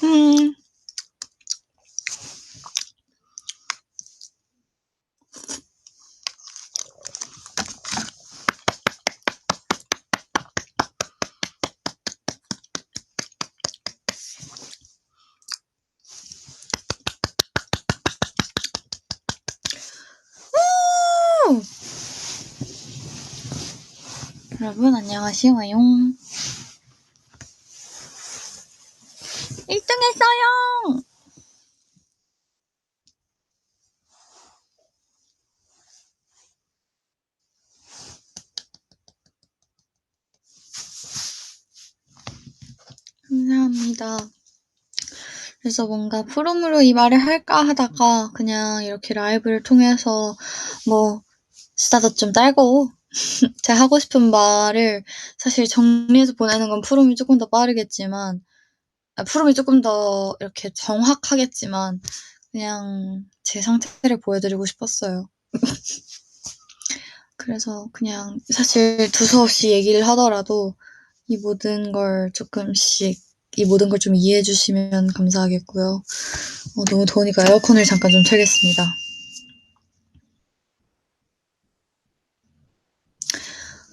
응. 여러분 안녕하세요. 1등 했어요. 감사합니다. 그래서 뭔가 프롬으로 이 말을 할까 하다가 그냥 이렇게 라이브를 통해서 뭐 수다도 좀 떨고 제가 하고 싶은 말을 사실 정리해서 보내는 건 프롬이 조금 더 빠르겠지만 프롬이 조금 더 이렇게 정확하겠지만 그냥 제 상태를 보여드리고 싶었어요. 그래서 그냥 사실 두서없이 얘기를 하더라도 이 모든 걸 조금씩 이 모든 걸 좀 이해해 주시면 감사하겠고요. 너무 더우니까 에어컨을 잠깐 좀 틀겠습니다.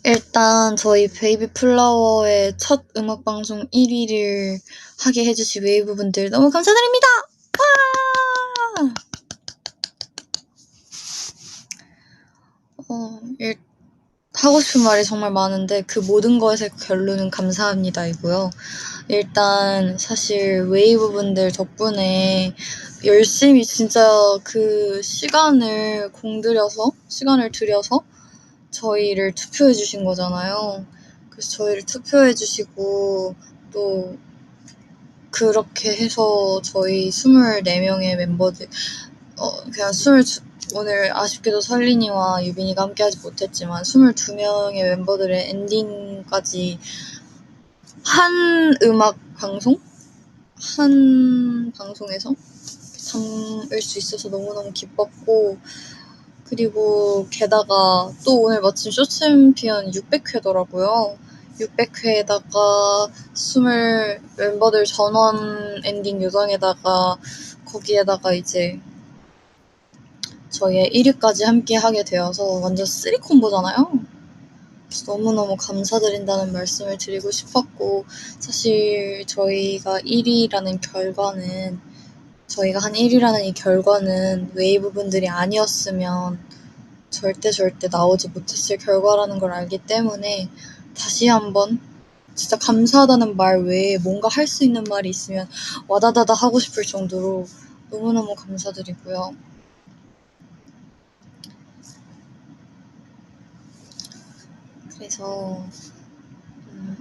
일단 저희 베이비 플라워의 첫 음악방송 1위를 하게 해주신 웨이브분들 너무 감사드립니다. 하고 싶은 말이 정말 많은데 그 모든 것의 결론은 감사합니다이고요. 일단 사실 웨이브분들 덕분에 열심히 진짜 그 시간을 들여서 저희를 투표해 주신 거잖아요. 그래서 저희를 투표해 주시고 또 그렇게 해서 저희 24명의 멤버들 그냥 오늘 아쉽게도 설린이와 유빈이가 함께하지 못했지만 22명의 멤버들의 엔딩까지 한 음악 방송? 한 방송에서 담을 수 있어서 너무너무 기뻤고 그리고 게다가 또 오늘 마침 쇼챔피언 600회더라고요. 600회에다가 멤버들 전원 엔딩 요정에다가 거기에다가 이제 저희의 1위까지 함께 하게 되어서 완전 3콤보잖아요. 그래서 너무너무 감사드린다는 말씀을 드리고 싶었고 사실 저희가 한 1위라는 이 결과는 웨이브 분들이 아니었으면 절대 나오지 못했을 결과라는 걸 알기 때문에 다시 한번 진짜 감사하다는 말 외에 뭔가 할 수 있는 말이 있으면 와다다다 하고 싶을 정도로 너무너무 감사드리고요. 그래서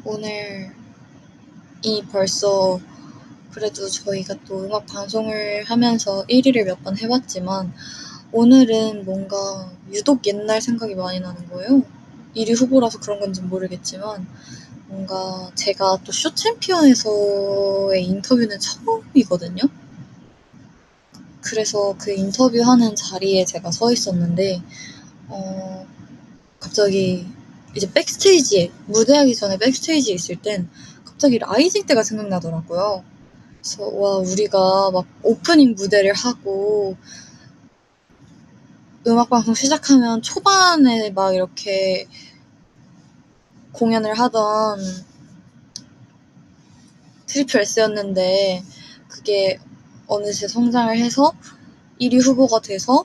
오늘이 벌써 그래도 저희가 또 음악 방송을 하면서 1위를 몇 번 해봤지만 오늘은 뭔가 유독 옛날 생각이 많이 나는 거예요. 1위 후보라서 그런 건지 모르겠지만 뭔가 제가 또 쇼챔피언에서의 인터뷰는 처음이거든요. 그래서 그 인터뷰하는 자리에 제가 서 있었는데 갑자기 이제 무대하기 전에 백스테이지에 있을 땐 갑자기 라이징 때가 생각나더라고요. 그래서 우리가 막 오프닝 무대를 하고 음악방송 시작하면 초반에 막 이렇게 공연을 하던 트리플 S였는데 그게 어느새 성장을 해서 1위 후보가 돼서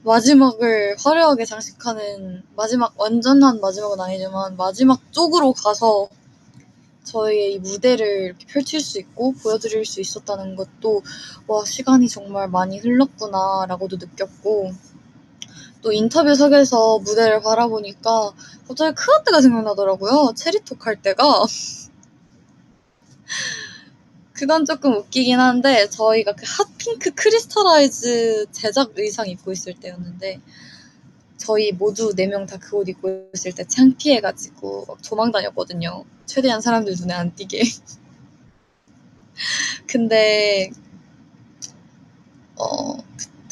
마지막을 화려하게 장식하는 완전한 마지막은 아니지만 마지막 쪽으로 가서 저희의 이 무대를 이렇게 펼칠 수 있고 보여드릴 수 있었다는 것도 시간이 정말 많이 흘렀구나 라고도 느꼈고 또 인터뷰석에서 무대를 바라보니까 갑자기 그것 때가 생각나더라고요. 체리톡 할 때가 그건 조금 웃기긴 한데 저희가 그 핫핑크 크리스탈라이즈 제작 의상 입고 있을 때였는데 저희 모두 4명 다 그 옷 입고 있을 때 창피해가지고 막 도망 다녔거든요. 최대한 사람들 눈에 안 띄게. 근데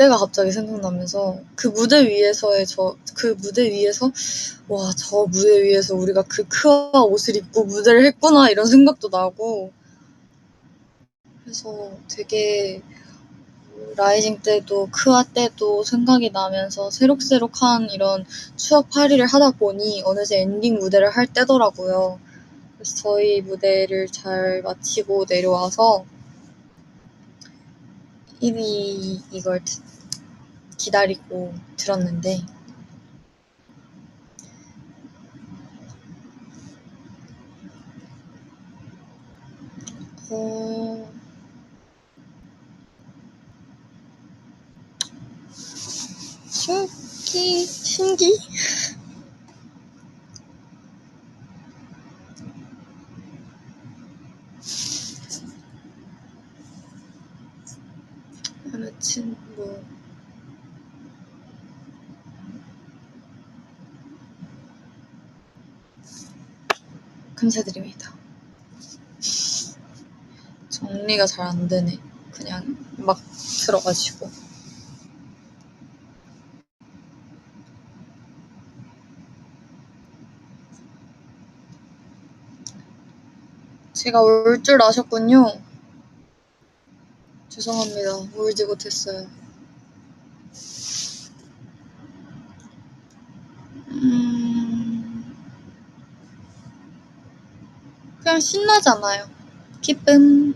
그때가 갑자기 생각나면서 그 무대 위에서 와, 저 무대 위에서 우리가 그 크아 옷을 입고 무대를 했구나 이런 생각도 나고 그래서 되게 라이징 때도 크아 때도 생각이 나면서 새록새록한 이런 추억 파리를 하다 보니 어느새 엔딩 무대를 할 때더라고요. 그래서 저희 무대를 잘 마치고 내려와서 1위 이걸 기다리고 들었는데 어... 신기? 아무튼 뭐 감사드립니다. 정리가 잘 안 되네. 그냥 막 들어가지고. 제가 울 줄 아셨군요. 죄송합니다. 울지 못했어요. 그냥 신나잖아요. 기쁨.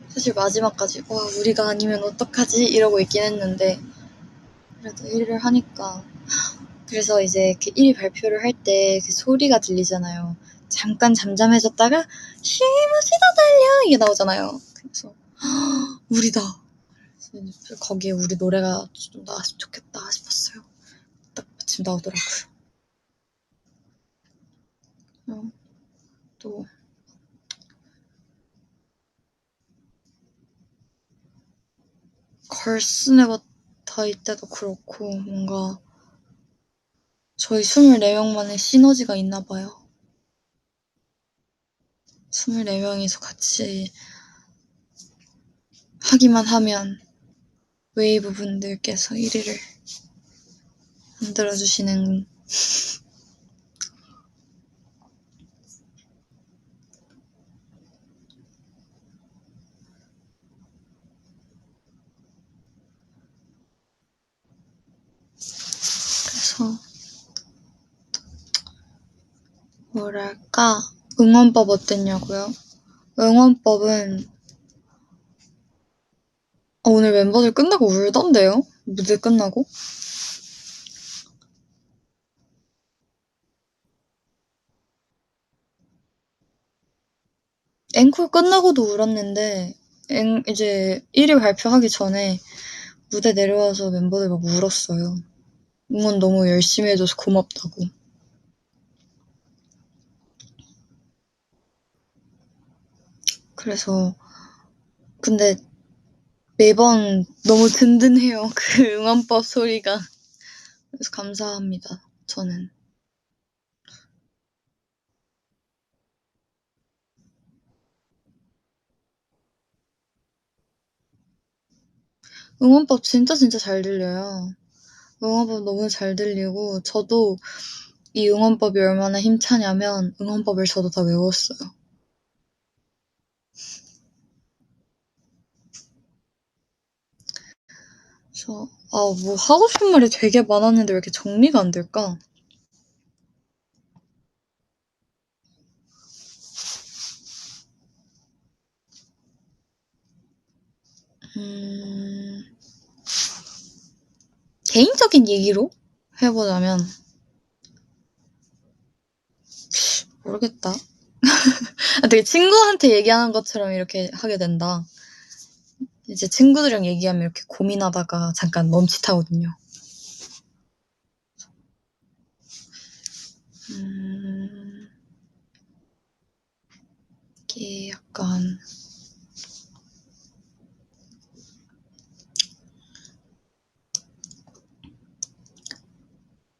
사실 마지막까지 와 우리가 아니면 어떡하지 이러고 있긴 했는데 그래도 1위를 하니까 그래서 이제 그 1위 발표를 할 때 그 소리가 들리잖아요. 잠깐 잠잠해졌다가 힘으시다 달려 이게 나오잖아요. 그래서 우리다. 거기에 우리 노래가 좀 나왔으면 좋겠다 싶었어요. 딱 마침 나오더라고요. 또 걸스네버터 이때도 그렇고 뭔가 저희 24명만의 시너지가 있나 봐요. 24명이서 같이 하기만 하면 웨이브 분들께서 1위를 만들어주시는 그래서 뭐랄까 응원법 어땠냐고요? 응원법은 오늘 멤버들 끝나고 울던데요? 무대 끝나고? 앵콜 끝나고도 울었는데 이제 1위 발표하기 전에 무대 내려와서 멤버들 막 울었어요. 응원 너무 열심히 해줘서 고맙다고. 그래서 근데 매번 너무 든든해요. 그 응원법 소리가. 그래서 감사합니다. 저는. 응원법 진짜 잘 들려요. 응원법 너무 잘 들리고 저도 이 응원법이 얼마나 힘차냐면 응원법을 저도 다 외웠어요. 그래서 뭐 하고 싶은 말이 되게 많았는데 왜 이렇게 정리가 안 될까? 개인적인 얘기로 해보자면 모르겠다. 되게 친구한테 얘기하는 것처럼 이렇게 하게 된다. 이제 친구들이랑 얘기하면 이렇게 고민하다가 잠깐 멈칫하거든요. 이게 약간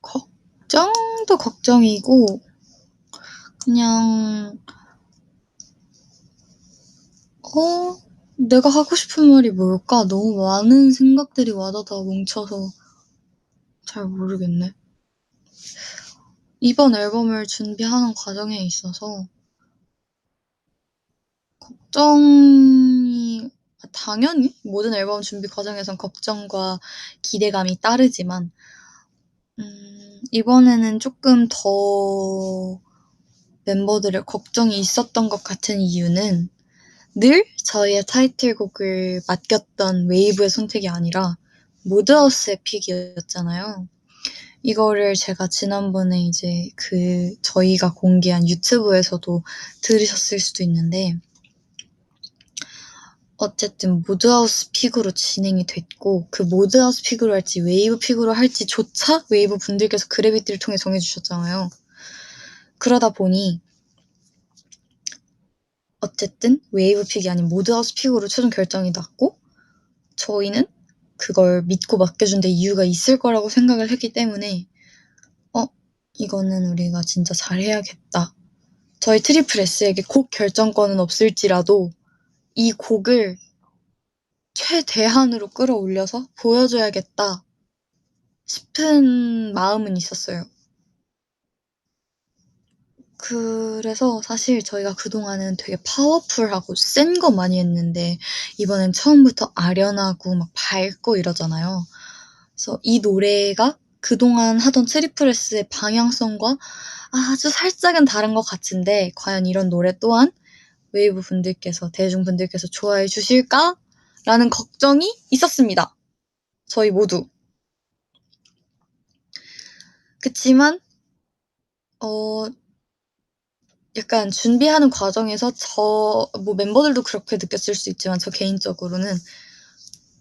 걱정도 걱정이고 그냥 내가 하고 싶은 말이 뭘까? 너무 많은 생각들이 와다다 뭉쳐서 잘 모르겠네. 이번 앨범을 준비하는 과정에 있어서 걱정이 당연히 모든 앨범 준비 과정에선 걱정과 기대감이 따르지만 이번에는 조금 더 멤버들의 걱정이 있었던 것 같은 이유는 늘 저희의 타이틀곡을 맡겼던 웨이브의 선택이 아니라 모드하우스의 픽이었잖아요. 이거를 제가 지난번에 이제 저희가 공개한 유튜브에서도 들으셨을 수도 있는데 어쨌든 모드하우스 픽으로 진행이 됐고 그 모드하우스 픽으로 할지 웨이브 픽으로 할지조차 웨이브 분들께서 그래비티를 통해 정해주셨잖아요. 그러다 보니 어쨌든 웨이브 픽이 아닌 모드하우스 픽으로 최종 결정이 났고 저희는 그걸 믿고 맡겨준 데 이유가 있을 거라고 생각을 했기 때문에 이거는 우리가 진짜 잘해야겠다. 저희 트리플 S에게 곡 결정권은 없을지라도 이 곡을 최대한으로 끌어올려서 보여줘야겠다 싶은 마음은 있었어요. 그래서 사실 저희가 그동안은 되게 파워풀하고 센 거 많이 했는데 이번엔 처음부터 아련하고 막 밝고 이러잖아요. 그래서 이 노래가 그동안 하던 트리플 S의 방향성과 아주 살짝은 다른 것 같은데 과연 이런 노래 또한 웨이브 분들께서 대중분들께서 좋아해 주실까? 라는 걱정이 있었습니다. 저희 모두. 그치만 약간 준비하는 과정에서 멤버들도 그렇게 느꼈을 수 있지만 저 개인적으로는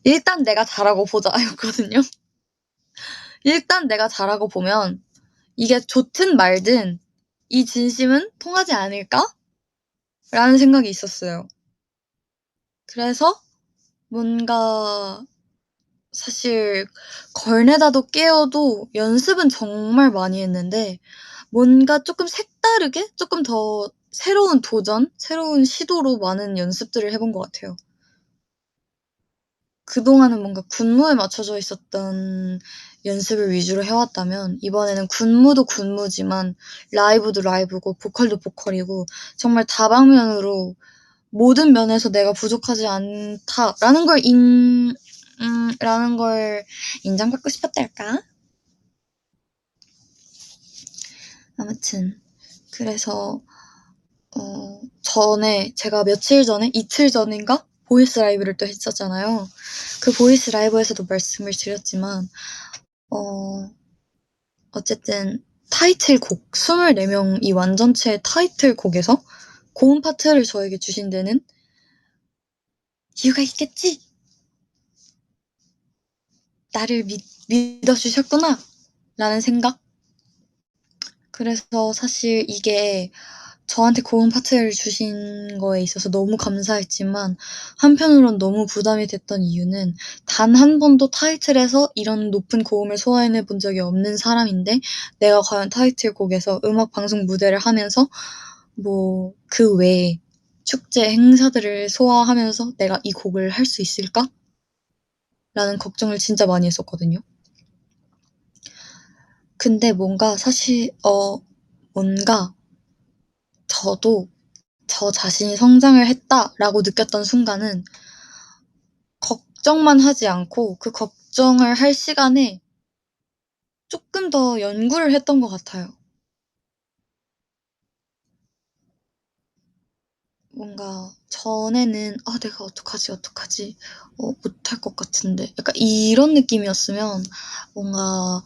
일단 내가 잘하고 보자였거든요. 일단 내가 잘하고 보면 이게 좋든 말든 이 진심은 통하지 않을까? 라는 생각이 있었어요. 그래서 뭔가 사실 걸레다도 깨어도 연습은 정말 많이 했는데 뭔가 조금 색다르게 조금 더 새로운 도전, 새로운 시도로 많은 연습들을 해본 것 같아요. 그동안은 뭔가 군무에 맞춰져 있었던 연습을 위주로 해왔다면 이번에는 군무도 군무지만 라이브도 라이브고 보컬도 보컬이고 정말 다방면으로 모든 면에서 내가 부족하지 않다라는 걸 라는 걸 인정받고 싶었달까? 아무튼 그래서 제가 며칠 전에 이틀 전인가 보이스 라이브를 또 했었잖아요. 그 보이스 라이브에서도 말씀을 드렸지만 어쨌든 타이틀곡 24명 이 완전체 타이틀곡에서 고음 파트를 저에게 주신 데는 이유가 있겠지? 나를 믿어주셨구나 라는 생각? 그래서 사실 이게 저한테 고음 파트를 주신 거에 있어서 너무 감사했지만 한편으론 너무 부담이 됐던 이유는 단 한 번도 타이틀에서 이런 높은 고음을 소화해내 본 적이 없는 사람인데 내가 과연 타이틀곡에서 음악 방송 무대를 하면서 그 외에 축제 행사들을 소화하면서 내가 이 곡을 할 수 있을까? 라는 걱정을 진짜 많이 했었거든요. 근데 뭔가 저도 저 자신이 성장을 했다라고 느꼈던 순간은 걱정만 하지 않고 그 걱정을 할 시간에 조금 더 연구를 했던 것 같아요. 뭔가 전에는 내가 어떡하지? 못할 것 같은데. 약간 이런 느낌이었으면 뭔가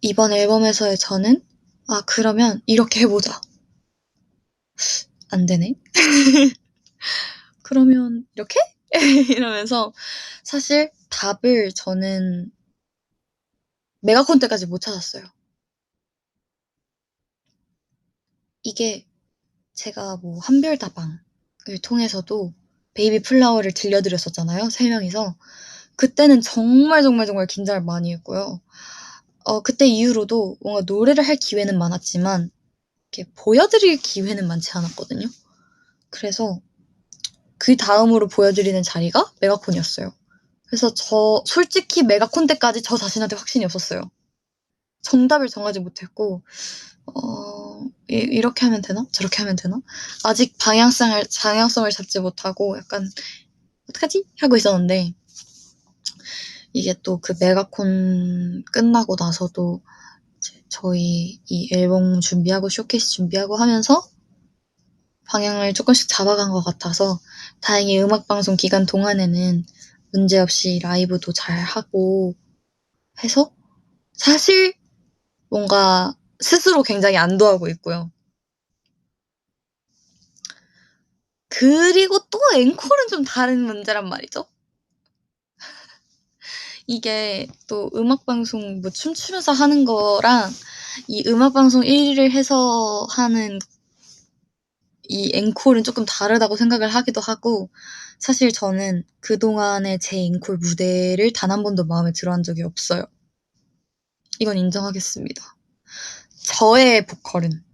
이번 앨범에서의 저는 그러면 이렇게 해보자. 안 되네. 그러면 이렇게? 이러면서 사실 답을 저는 메가콘 때까지 못 찾았어요. 이게 제가 한별다방을 통해서도 베이비 플라워를 들려드렸었잖아요. 3명이서. 그때는 정말 정말 정말 긴장을 많이 했고요. 그때 이후로도 뭔가 노래를 할 기회는 많았지만 이렇게 보여드릴 기회는 많지 않았거든요. 그래서 그 다음으로 보여드리는 자리가 메가콘이었어요. 그래서 솔직히 메가콘 때까지 저 자신한테 확신이 없었어요. 정답을 정하지 못했고, 이렇게 하면 되나? 저렇게 하면 되나? 아직 방향성을 잡지 못하고 약간, 어떡하지? 하고 있었는데, 이게 또 그 메가콘 끝나고 나서도 저희 이 앨범 준비하고 쇼케이스 준비하고 하면서 방향을 조금씩 잡아간 것 같아서 다행히 음악방송 기간 동안에는 문제없이 라이브도 잘 하고 해서 사실 뭔가 스스로 굉장히 안도하고 있고요. 그리고 또 앵콜은 좀 다른 문제란 말이죠. 이게 또 음악방송 뭐 춤추면서 하는 거랑 이 음악방송 1위를 해서 하는 이 앵콜은 조금 다르다고 생각을 하기도 하고 사실 저는 그동안의 제 앵콜 무대를 단 한 번도 마음에 들어한 적이 없어요. 이건 인정하겠습니다. 저의 보컬은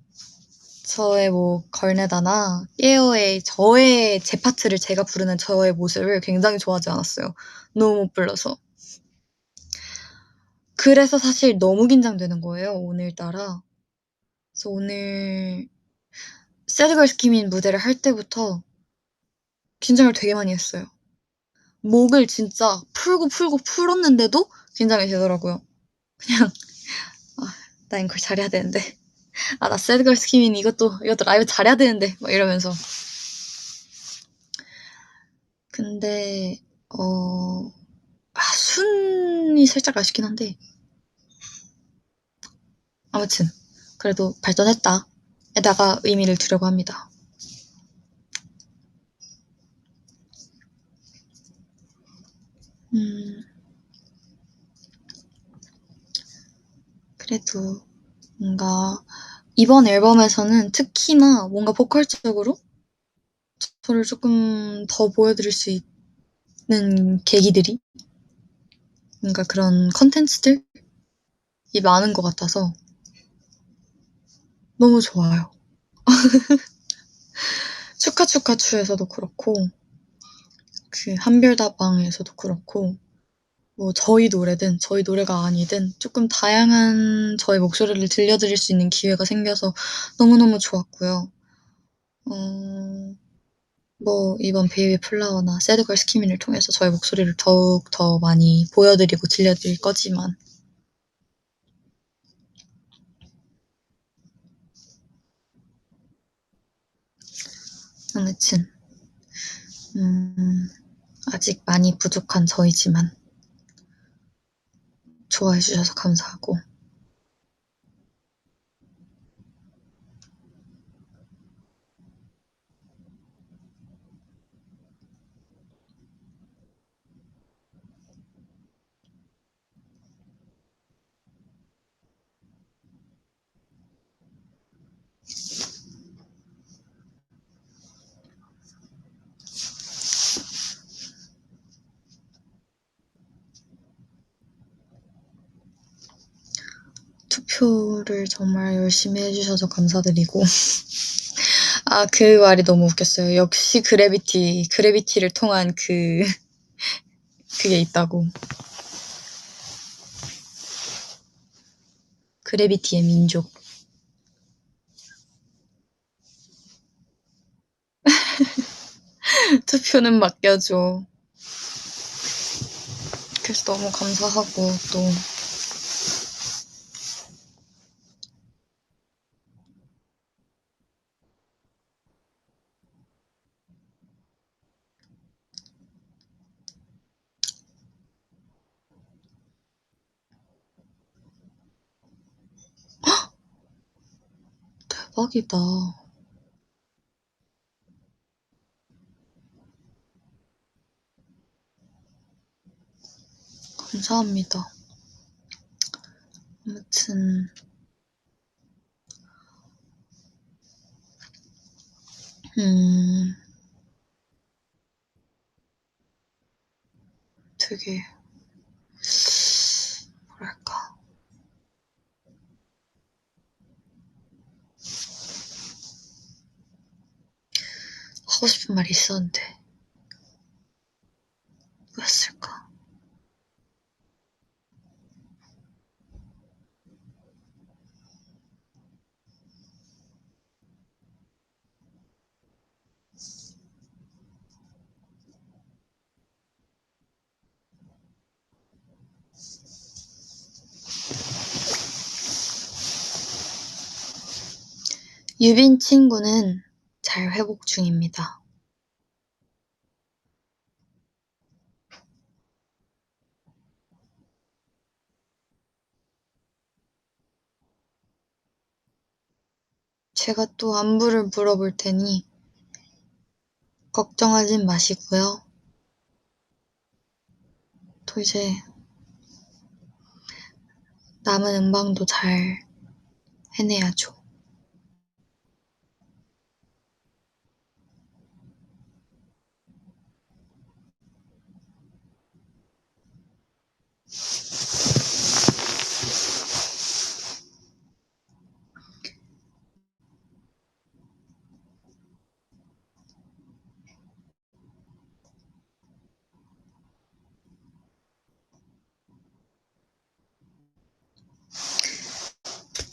저의 뭐 걸네다나 깨어의 저의 제 파트를 제가 부르는 저의 모습을 굉장히 좋아하지 않았어요. 너무 못 불러서. 그래서 사실 너무 긴장되는 거예요, 오늘따라. 그래서 오늘 새드걸 스키민 무대를 할 때부터 긴장을 되게 많이 했어요. 목을 진짜 풀고 풀었는데도 긴장이 되더라고요. 그냥 나 앵콜 잘해야 되는데 나 새드걸 스키민 이것도 라이브 잘해야 되는데 막 이러면서 근데 순이 살짝 아쉽긴 한데 아무튼 그래도 발전했다 에다가 의미를 두려고 합니다. 그래도 뭔가 이번 앨범에서는 특히나 뭔가 보컬적으로 저를 조금 더 보여드릴 수 있는 계기들이 뭔가 그런 컨텐츠들이 많은 것 같아서 너무 좋아요. 축하추에서도 그렇고 그 한별다방에서도 그렇고 뭐 저희 노래든 저희 노래가 아니든 조금 다양한 저의 목소리를 들려드릴 수 있는 기회가 생겨서 너무너무 좋았고요. 뭐 이번 베이비 플라워나 새드걸 스키민을 통해서 저의 목소리를 더욱 더 많이 보여드리고 들려드릴 거지만 아무튼 아직 많이 부족한 저이지만 좋아해 주셔서 감사하고 투표를 정말 열심히 해주셔서 감사드리고 그 말이 너무 웃겼어요. 역시 그래비티를 통한 그게 있다고. 그래비티의 민족. 투표는 맡겨줘. 그래서 너무 감사하고 또 대박이다. 감사합니다. 아무튼 되게 뭐랄까 하고 싶은 말이 있었는데 유빈 친구는 잘 회복 중입니다. 제가 또 안부를 물어볼 테니 걱정하진 마시고요. 또 이제 남은 음방도 잘 해내야죠.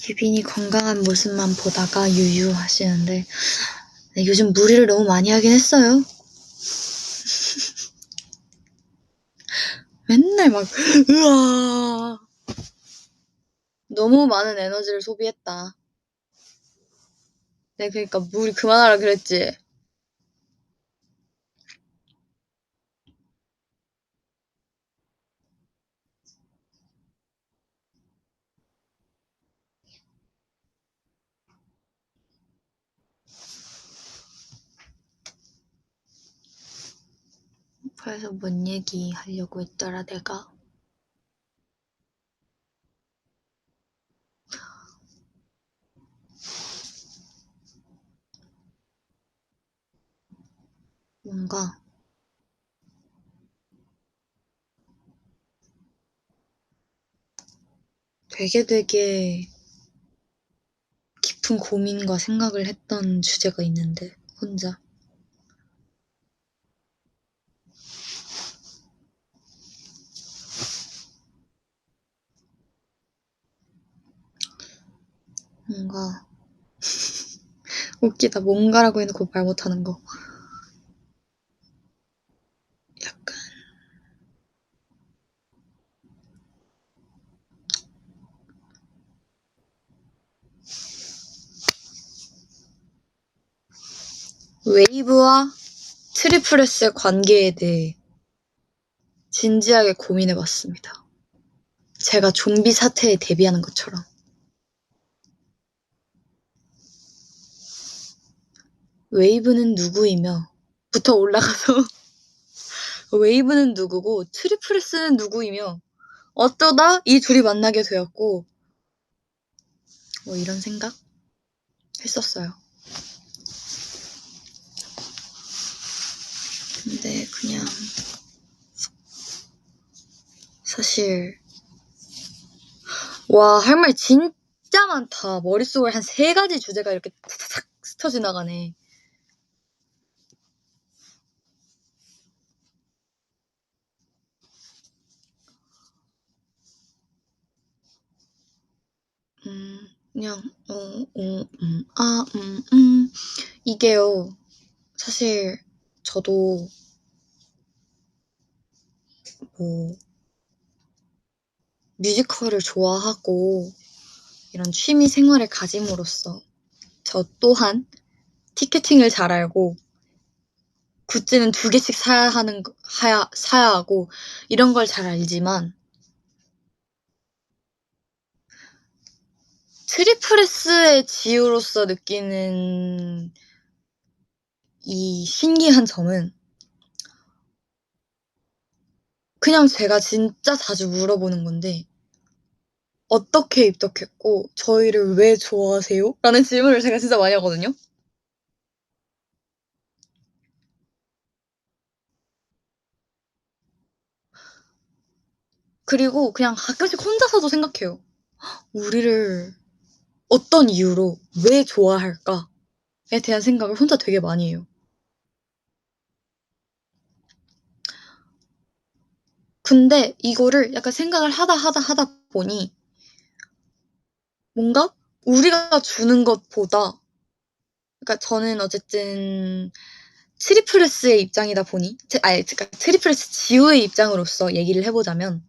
유빈이 건강한 모습만 보다가 유유하시는데 네, 요즘 무리를 너무 많이 하긴 했어요. 맨날 막 으아 너무 많은 에너지를 소비했다. 네, 그러니까 무리 그만하라 그랬지. 그래서 뭔 얘기 하려고 했더라 내가. 뭔가 되게 깊은 고민과 생각을 했던 주제가 있는데 혼자. 뭔가 웃기다. 뭔가라고 해놓고 말 못하는 거. 약간 웨이브와 트리플 S의 관계에 대해 진지하게 고민해봤습니다. 제가 좀비 사태에 대비하는 것처럼. 웨이브는 누구이며 부터 올라가서 웨이브는 누구고 트리플 S는 누구이며 어쩌다 이 둘이 만나게 되었고 뭐 이런 생각 했었어요. 근데 그냥 사실 와, 할 말 진짜 많다. 머릿속에 한 3가지 주제가 이렇게 탁탁탁 스쳐 지나가네. 그냥 이게요. 사실 저도 뭐 뮤지컬을 좋아하고 이런 취미 생활을 가짐으로써 저 또한 티켓팅을 잘 알고 굿즈는 2개씩 사야 하고 이런 걸 잘 알지만 트리플 S의 지우로서 느끼는 이 신기한 점은 그냥 제가 진짜 자주 물어보는 건데 어떻게 입덕했고 저희를 왜 좋아하세요? 라는 질문을 제가 진짜 많이 하거든요. 그리고 그냥 가끔씩 혼자서도 생각해요. 우리를 어떤 이유로 왜 좋아할까에 대한 생각을 혼자 되게 많이 해요. 근데 이거를 약간 생각을 하다 보니 뭔가 우리가 주는 것보다 그러니까 저는 어쨌든 트리플 S의 입장이다 보니 그러니까 트리플 S 지우의 입장으로서 얘기를 해보자면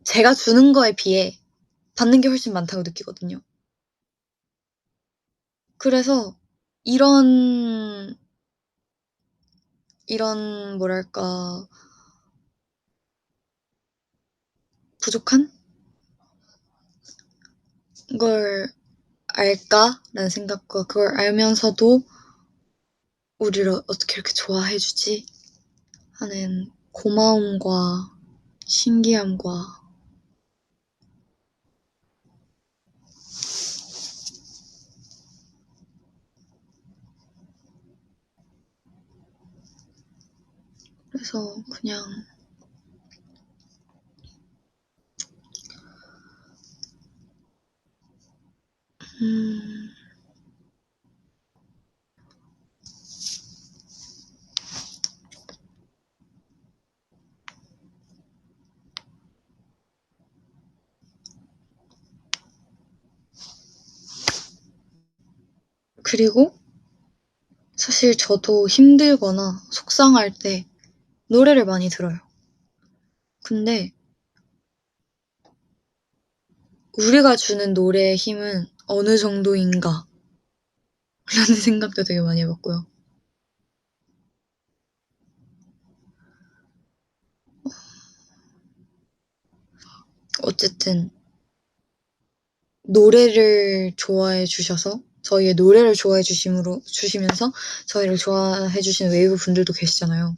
제가 주는 거에 비해 받는 게 훨씬 많다고 느끼거든요. 그래서 이런 뭐랄까 부족한 걸 알까라는 생각과 그걸 알면서도 우리를 어떻게 이렇게 좋아해 주지 하는 고마움과 신기함과 그래서 그냥 그리고 사실 저도 힘들거나 속상할 때 노래를 많이 들어요. 근데 우리가 주는 노래의 힘은 어느 정도인가 라는 생각도 되게 많이 해봤고요. 어쨌든 노래를 좋아해 주셔서 저희의 노래를 좋아해 주시면서 저희를 좋아해 주시는 웨이브 분들도 계시잖아요.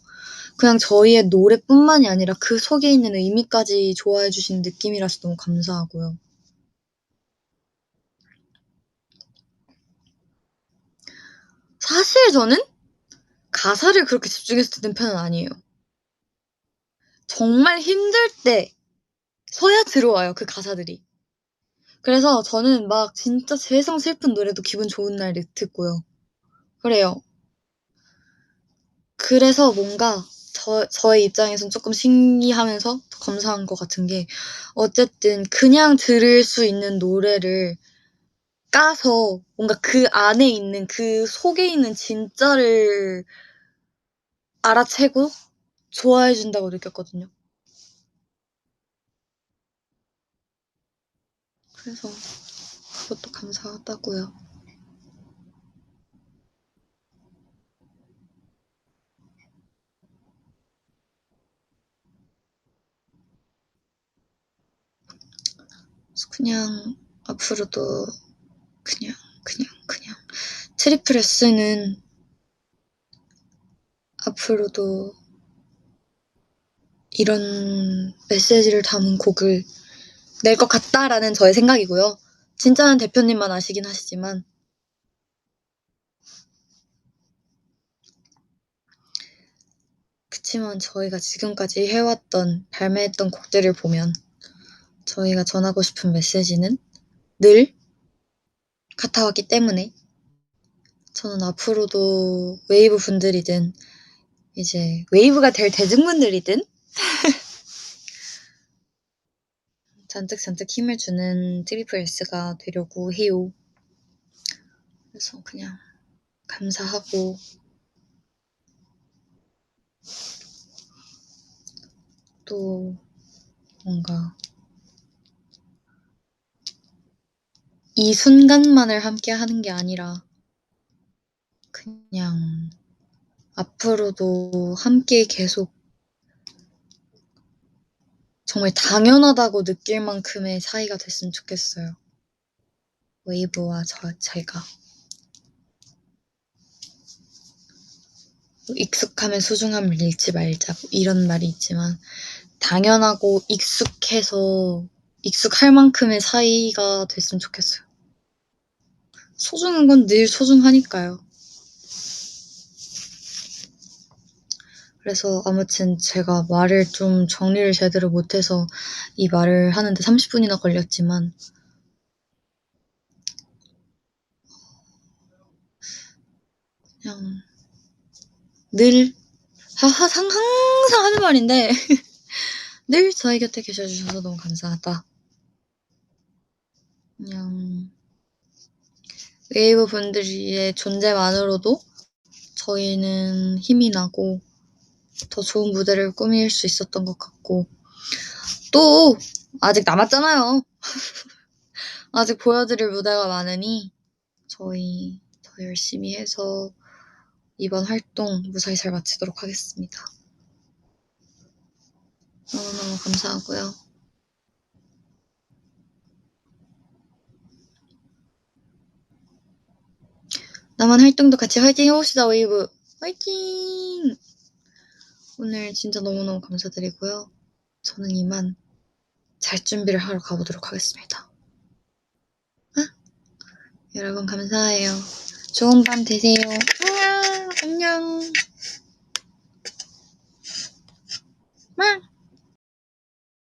그냥 저희의 노래뿐만이 아니라 그 속에 있는 의미까지 좋아해 주시는 느낌이라서 너무 감사하고요. 사실 저는 가사를 그렇게 집중해서 듣는 편은 아니에요. 정말 힘들 때서야 들어와요, 그 가사들이. 그래서 저는 막 진짜 세상 슬픈 노래도 기분 좋은 날 듣고요. 그래요. 그래서 뭔가 저의 입장에선 조금 신기하면서 감사한 것 같은 게 어쨌든 그냥 들을 수 있는 노래를 까서 뭔가 그 안에 있는 그 속에 있는 진짜를 알아채고 좋아해 준다고 느꼈거든요. 그래서 그것도 감사하다고요. 그래서 그냥 앞으로도 그냥 트리플 S는 앞으로도 이런 메시지를 담은 곡을 낼 것 같다라는 저의 생각이고요. 진짜는 대표님만 아시긴 하시지만 그치만 저희가 지금까지 해왔던 발매했던 곡들을 보면 저희가 전하고 싶은 메시지는 늘 같아왔기 때문에 저는 앞으로도 웨이브 분들이든 이제 웨이브가 될 대중분들이든 잔뜩 힘을 주는 트리플 S가 되려고 해요. 그래서 그냥 감사하고 또 뭔가 이 순간만을 함께 하는 게 아니라 그냥 앞으로도 함께 계속 정말 당연하다고 느낄 만큼의 사이가 됐으면 좋겠어요. 웨이브와 제가. 익숙하면 소중함을 잃지 말자 이런 말이 있지만 당연하고 익숙해서 익숙할 만큼의 사이가 됐으면 좋겠어요. 소중한 건 늘 소중하니까요. 그래서 아무튼 제가 말을 좀 정리를 제대로 못해서 이 말을 하는데 30분이나 걸렸지만 그냥 늘 항상 하는 말인데 늘 저희 곁에 계셔주셔서 너무 감사하다. 그냥 웨이브 분들의 존재만으로도 저희는 힘이 나고 더 좋은 무대를 꾸밀 수 있었던 것 같고 또 아직 남았잖아요. 아직 보여드릴 무대가 많으니 저희 더 열심히 해서 이번 활동 무사히 잘 마치도록 하겠습니다. 너무너무 감사하고요. 남은 활동도 같이 화이팅 해봅시다, 웨이브. 화이팅! 오늘 진짜 너무너무 감사드리고요. 저는 이만 잘 준비를 하러 가보도록 하겠습니다. 여러분 감사해요. 좋은 밤 되세요. 안녕! 안녕!